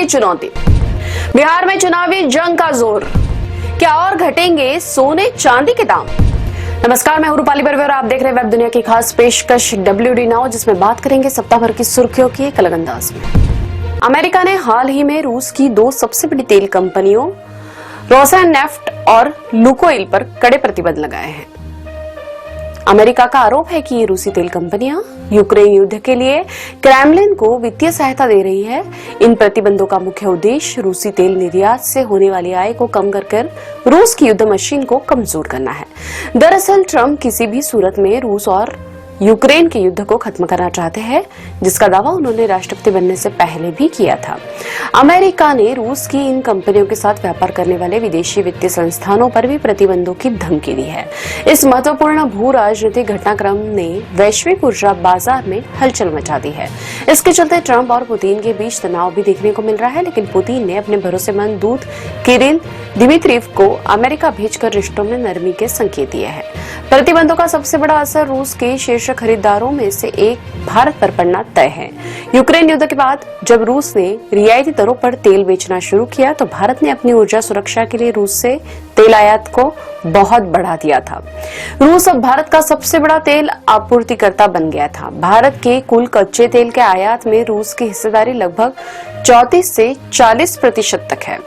नई चुनौती। बिहार में चुनावी जंग का जोर, क्या और घटेंगे सोने चांदी के दाम? नमस्कार, मैं रूपाली बर्वे और आप देख रहे हैं वेब दुनिया की खास पेशकश WD नाउ, जिसमें बात करेंगे सप्ताह भर की सुर्खियों की एक अलग अंदाज में। अमेरिका ने हाल ही में रूस की दो सबसे बड़ी तेल कंपनियों रोसनेफ्ट और लुकोइल पर कड़े प्रतिबंध लगाए हैं। अमेरिका का आरोप है कि ये रूसी तेल कंपनियां यूक्रेन युद्ध के लिए क्रेमलिन को वित्तीय सहायता दे रही है। इन प्रतिबंधों का मुख्य उद्देश्य रूसी तेल निर्यात से होने वाली आय को कम कर रूस की युद्ध मशीन को कमजोर करना है। दरअसल ट्रंप किसी भी सूरत में रूस और यूक्रेन के युद्ध को खत्म करना चाहते हैं, जिसका दावा उन्होंने राष्ट्रपति बनने से पहले भी किया था। अमेरिका ने रूस की इन कंपनियों के साथ व्यापार करने वाले विदेशी वित्तीय संस्थानों पर भी प्रतिबंधों की धमकी दी है। इस महत्वपूर्ण भू राजनीतिक घटनाक्रम ने वैश्विक ऊर्जा बाजार में हलचल मचा दी है। इसके चलते ट्रंप और पुतिन के बीच तनाव भी देखने को मिल रहा है, लेकिन पुतिन ने अपने भरोसेमंद दूत किरिल दिमित्रिव को अमेरिका भेजकर रिश्तों में नरमी के संकेत दिए हैं। प्रतिबंधों का सबसे बड़ा असर रूस के शीर्ष खरीदारों में से एक भारत पर पड़ना तय है। यूक्रेन युद्ध के बाद जब रूस ने रियायती दरों पर तेल बेचना शुरू किया, तो भारत ने अपनी ऊर्जा सुरक्षा के लिए रूस से तेल आयात को बहुत बढ़ा दिया था। रूस अब भारत का सबसे बड़ा तेल आपूर्तिकर्ता बन गया था। भारत के कुल कच्चे तेल के आयात में रूस की हिस्सेदारी लगभग 34 से 40% तक है।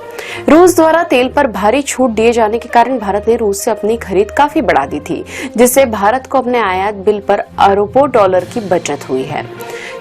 रूस द्वारा तेल पर भारी छूट दिए जाने के कारण भारत ने रूस से अपनी खरीद काफी बढ़ा दी थी, जिससे भारत को अपने आयात बिल पर अरबों डॉलर की बचत हुई है।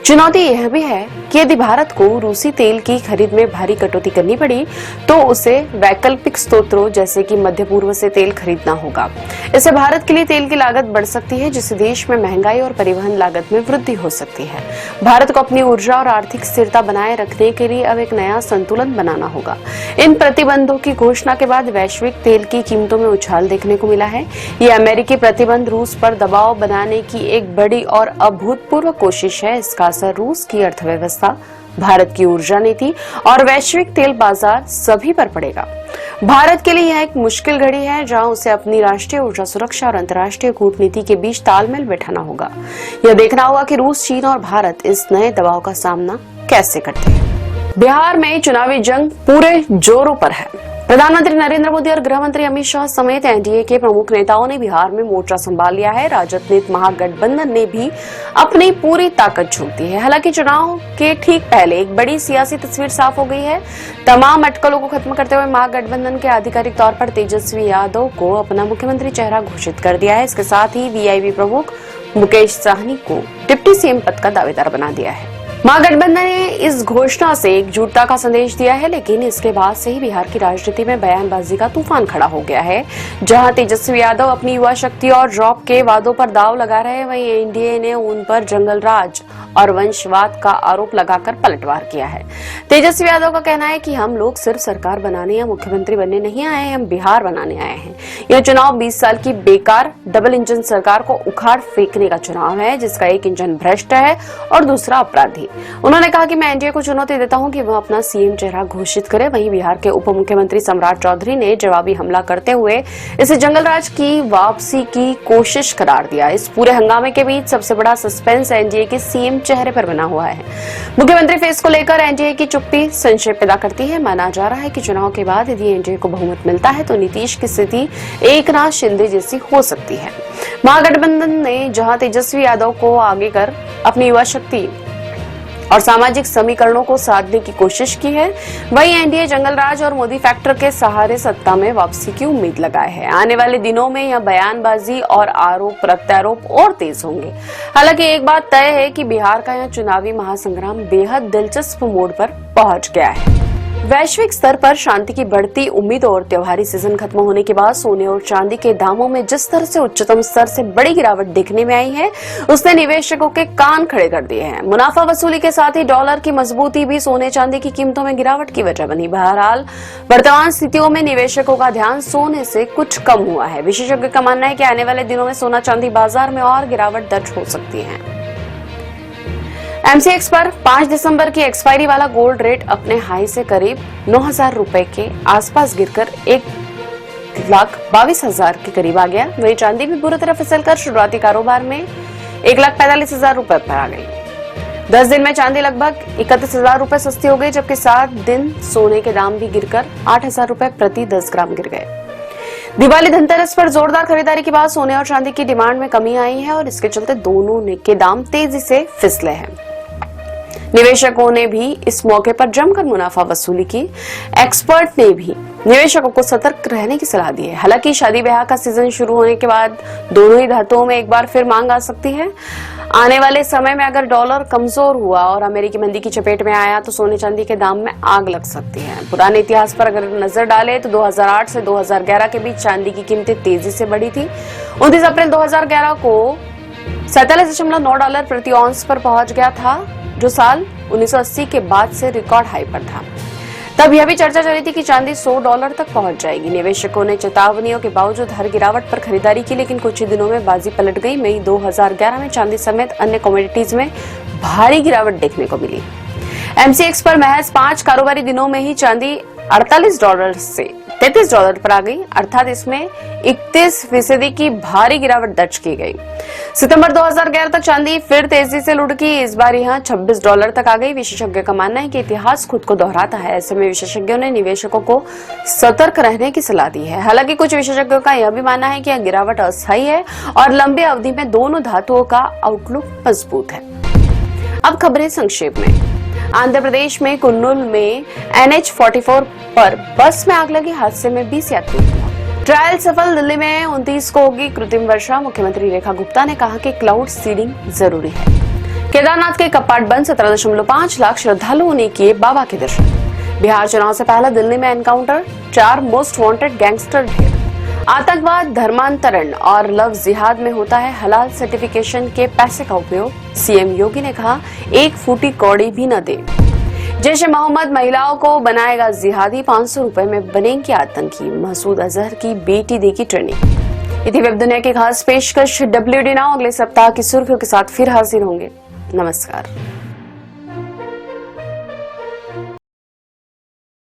चुनौती यह भी है कि यदि भारत को रूसी तेल की खरीद में भारी कटौती करनी पड़ी, तो उसे वैकल्पिक स्रोतों जैसे कि मध्य पूर्व से तेल खरीदना होगा। इससे भारत के लिए तेल की लागत बढ़ सकती है, जिससे देश में महंगाई और परिवहन लागत में वृद्धि हो सकती है। भारत को अपनी ऊर्जा और आर्थिक स्थिरता बनाए रखने के लिए अब एक नया संतुलन बनाना होगा। इन प्रतिबंधों की घोषणा के बाद वैश्विक तेल की कीमतों में उछाल देखने को मिला है। ये अमेरिकी प्रतिबंध रूस पर दबाव बनाने की एक बड़ी और अभूतपूर्व कोशिश है। इसका असर रूस की अर्थव्यवस्था, भारत की ऊर्जा नीति और वैश्विक तेल बाजार सभी पर पड़ेगा। भारत के लिए यह एक मुश्किल घड़ी है, जहां उसे अपनी राष्ट्रीय ऊर्जा सुरक्षा और अंतर्राष्ट्रीय कूटनीति के बीच तालमेल बैठाना होगा। यह देखना होगा कि रूस, चीन और भारत इस नए दबाव का सामना कैसे करते हैं। बिहार में चुनावी जंग पूरे जोरों पर है। प्रधानमंत्री नरेंद्र मोदी और गृह मंत्री अमित शाह समेत एनडीए के प्रमुख नेताओं ने बिहार में मोर्चा संभाल लिया है। राजद नेता महागठबंधन ने भी अपनी पूरी ताकत झोंक दी है। हालांकि चुनाव के ठीक पहले एक बड़ी सियासी तस्वीर साफ हो गई है। तमाम अटकलों को खत्म करते हुए महागठबंधन के आधिकारिक तौर पर तेजस्वी यादव को अपना मुख्यमंत्री चेहरा घोषित कर दिया है। इसके साथ ही वीआईपी प्रमुख मुकेश साहनी को डिप्टी सीएम पद का दावेदार बना दिया है। महागठबंधन ने इस घोषणा से एकजुटता का संदेश दिया है, लेकिन इसके बाद से ही बिहार की राजनीति में बयानबाजी का तूफान खड़ा हो गया है। जहां तेजस्वी यादव अपनी युवा शक्ति और ड्रॉप के वादों पर दाव लगा रहे हैं, वहीं एनडीए ने उन पर जंगल राज और वंशवाद का आरोप लगाकर पलटवार किया है। तेजस्वी यादव का कहना है कि हम लोग सिर्फ सरकार बनाने या मुख्यमंत्री बनने नहीं आए हैं, हम बिहार बनाने आए हैं। यह चुनाव 20 साल की बेकार डबल इंजन सरकार को उखाड़ फेंकने का चुनाव है, जिसका एक इंजन भ्रष्ट है और दूसरा अपराधी। उन्होंने कहा कि मैं एनडीए को चुनौती देता हूं कि वह अपना सीएम चेहरा घोषित करे। वहीं बिहार के उप मुख्यमंत्री सम्राट चौधरी ने जवाबी हमला करते हुए इसे जंगलराज की वापसी की कोशिश करार दिया। इस पूरे हंगामे के बीच सबसे बड़ा सस्पेंस एनडीए के सीएम चेहरे पर बना हुआ है। मुख्यमंत्री फेस को लेकर एनडीए की चुप्पी संशय पैदा करती है। माना जा रहा है कि चुनाव के बाद यदि एनडीए को बहुमत मिलता है, तो नीतीश की स्थिति एकनाथ शिंदे जैसी हो सकती है। महागठबंधन ने जहां तेजस्वी यादव को आगे कर अपनी युवा शक्ति और सामाजिक समीकरणों को साधने की कोशिश की है, वहीं एनडीए जंगलराज और मोदी फैक्टर के सहारे सत्ता में वापसी की उम्मीद लगाए है। आने वाले दिनों में यह बयानबाजी और आरोप प्रत्यारोप और तेज होंगे। हालांकि एक बात तय है कि बिहार का यह चुनावी महासंग्राम बेहद दिलचस्प मोड़ पर पहुंच गया है। वैश्विक स्तर पर शांति की बढ़ती उम्मीद और त्योहारी सीजन खत्म होने के बाद सोने और चांदी के दामों में जिस तरह से उच्चतम स्तर से बड़ी गिरावट देखने में आई है, उसने निवेशकों के कान खड़े कर दिए हैं। मुनाफा वसूली के साथ ही डॉलर की मजबूती भी सोने चांदी की कीमतों में गिरावट की वजह बनी। बहरहाल वर्तमान स्थितियों में निवेशकों का ध्यान सोने से कुछ कम हुआ है। विशेषज्ञों का मानना है कि आने वाले दिनों में सोना चांदी बाजार में और गिरावट दर्ज हो सकती है। एमसीएक्स पर 5 दिसंबर की एक्सपायरी वाला गोल्ड रेट अपने हाई से करीब 9,000 रुपए के आसपास गिरकर 1,22,000 के करीब आ गया। वहीं चांदी भी बुरी तरह फिसलकर शुरुआती कारोबार में 1,45,000 रुपए पर आ गई। 10 दिन में चांदी लगभग 31,000 रुपए सस्ती हो गई, जबकि 7 दिन सोने के दाम भी गिरकर 8,000 रुपए प्रति 10 ग्राम गिर गए। दिवाली धनतेरस पर जोरदार खरीदारी के बाद सोने और चांदी की डिमांड में कमी आई है और इसके चलते दोनों के दाम तेजी से फिसले हैं। निवेशकों ने भी इस मौके पर जमकर मुनाफा वसूली की। एक्सपर्ट ने भी निवेशकों को सतर्क रहने की सलाह दी है। हालांकि शादी ब्याह का सीजन शुरू होने के बाद दोनों ही धातुओं में एक बार फिर मांग आ सकती है। आने वाले समय में अगर डॉलर कमजोर हुआ और अमेरिकी मंदी की चपेट में आया तो सोने चांदी के दाम में आग लग सकती है। पुराने इतिहास पर अगर नजर डालें तो 2008 से 2011 के बीच चांदी की कीमतें तेजी से बढ़ी थी। 29 अप्रैल 2011 को $47.9 प्रति ऑन्स पर पहुंच गया था, जो साल 1980 के बाद से रिकॉर्ड हाई पर था। तब यह भी चर्चा चली थी कि चांदी $100 तक पहुंच जाएगी। निवेशकों ने चेतावनियों के बावजूद हर गिरावट पर खरीदारी की, लेकिन कुछ ही दिनों में बाजी पलट गई। मई 2011 में चांदी समेत अन्य कमोडिटीज में भारी गिरावट देखने को मिली। MCX पर महज 5 कारोबारी दिनों में ही चांदी $48 से $33 पर आ गई, अर्थात इसमें 31% की भारी गिरावट दर्ज की गई। सितंबर 2011 तक चांदी फिर तेजी से लुढ़की, इस बार यहां $26 तक आ गई। विशेषज्ञों का मानना है कि इतिहास खुद को दोहराता है। ऐसे में विशेषज्ञों ने निवेशकों को सतर्क रहने की सलाह दी है। हालांकि कुछ विशेषज्ञों का यह भी मानना है कि यह गिरावट अस्थायी है और लंबी अवधि में दोनों धातुओं का आउटलुक मजबूत है। अब खबरें संक्षेप में। आंध्र प्रदेश में कुन्नूल में NH44 पर बस में आग लगी, हादसे में 20 यात्री। ट्रायल सफल, दिल्ली में 29 को होगी कृत्रिम वर्षा। मुख्यमंत्री रेखा गुप्ता ने कहा कि क्लाउड सीडिंग जरूरी है। केदारनाथ के कपाट बंद, 17.5 लाख श्रद्धालुओं ने किए बाबा के दर्शन। बिहार चुनाव से पहले दिल्ली में एनकाउंटर, 4 मोस्ट वांटेड गैंगस्टर ढेर। आतंकवाद, धर्मांतरण और लव जिहाद में होता है हलाल सर्टिफिकेशन के पैसे का उपयोग। सीएम योगी ने कहा 1 फूटी कौड़ी भी न दे। जैश-ए-मोहम्मद महिलाओं को बनाएगा जिहादी, 500 रुपए में बनेंगी आतंकी। मसूद अजहर की बेटी देगी ट्रेनिंग। इति वेब दुनिया की खास पेशकश WD नाउ अगले सप्ताह की सुर्खियों के साथ फिर हाजिर होंगे। नमस्कार।